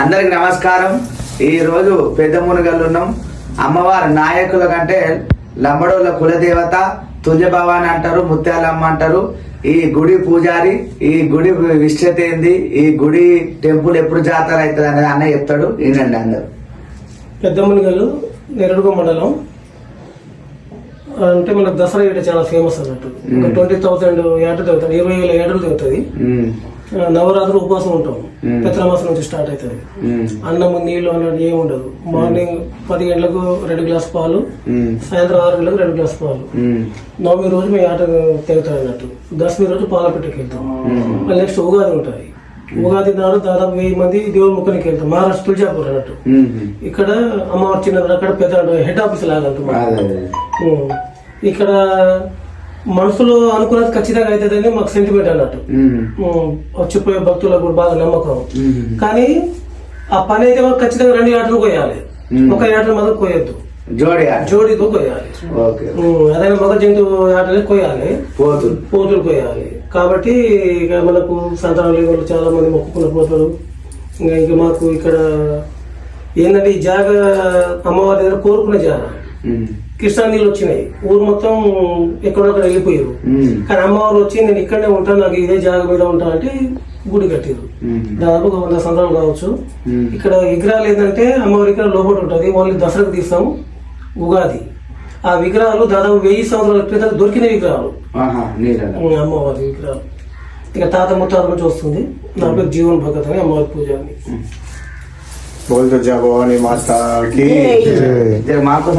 అందరికి నమస్కారం. ఈ రోజు పెద్ద మునుగల్లు ఉన్నాం. అమ్మవారి నాయకుల కంటే లంబడోళ్ళ కులదేవత తుల్యభవాని అంటారు, ముత్యాలమ్మ అంటారు. ఈ గుడి పూజారి, ఈ గుడి విశిష్టత ఏంది, ఈ గుడి టెంపుల్ ఎప్పుడు జాతర అవుతుంది అనేది అన్న చెప్తాడు. ఈయనండి అందరు. పెద్ద మునుగల్లు నెరడుగ మండలం అంటే మనకు దసరా ఏట చాలా ఫేమస్ అన్నట్టు. 20,000 ఏటలు తిరుగుతుంది, 20,000 ఏటలు తిరుగుతుంది. నవరాత్రులు ఉపవాసం ఉంటాం. పిత్రమాసం నుంచి స్టార్ట్ అవుతుంది. అన్నము నీళ్లు అన్నట్టు ఏమి ఉండదు. మార్నింగ్ 10 గంటలకు 2 గ్లాస్ పాలు, సాయంత్రం 6 గంటలకు 2 గ్లాస్ పాలు. నవమి రోజు మేము ఆట తిరుగుతాం అన్నట్టు. దశమి రోజు పాలపెట్టకి వెళ్తాం. మళ్ళీ నెక్స్ట్ ఉగాది ఉంటుంది. ఉగాది నాడు దాదాపు 1000 మంది దేవుడి ముఖానికి వెళ్తాం. మహారాష్ట్ర తులజాపూర్ అన్నట్టు. ఇక్కడ అమ్మవారి చిన్న అక్కడ పెద్ద హెడ్ ఆఫీస్ లాగా ఇక్కడ మనసులో అనుకున్నది ఖచ్చితంగా అవుతుందని మాకు సెంటిమెంట్ అన్నట్టు. వచ్చిపోయే భక్తులకు కూడా బాగా నమ్మకం. కానీ ఆ పని అయితే మాకు ఖచ్చితంగా 2 ఆటలు కోయాలి. ఒక ఆటలు మాత్రం కోయొద్దు, జోడితో కోయాలి. అదైనా మగ జంతువు ఆటలే కోయాలి, పోతులు కోయాలి. కాబట్టి ఇక మనకు సంతానం లేని వాళ్ళు చాలా మంది మొక్కుకున్న పోతారు. ఇంకా మాకు ఇక్కడ ఏంటంటే ఈ జాగ అమ్మవారి దగ్గర కోరుకున్న జాగ. కృష్ణా నీళ్ళు వచ్చినాయి, ఊరు మొత్తం ఎక్కడొక్కడ వెళ్ళిపోయారు. కానీ అమ్మవారు వచ్చి నేను ఇక్కడనే ఉంటాను, నాకు ఇదే జాగ మీద ఉంటా అంటే గుడి కట్టారు. దాదాపు 100 సంవత్సరాలు కావచ్చు. ఇక్కడ విగ్రహాలు ఏంటంటే అమ్మవారి ఇక్కడ లోపల ఉంటుంది. ఓన్లీ దసరాకు తీస్తాము, ఉగాది. ఆ విగ్రహాలు దాదాపు 1000 సంవత్సరాల క్రితం దొరికిన విగ్రహాలు, అమ్మవారి విగ్రహాలు. ఇక తాత ముత్తాత నుంచి వస్తుంది. నా పేరు జీవన్ భగత్ అని అమ్మవారి పూజారిని. మాకు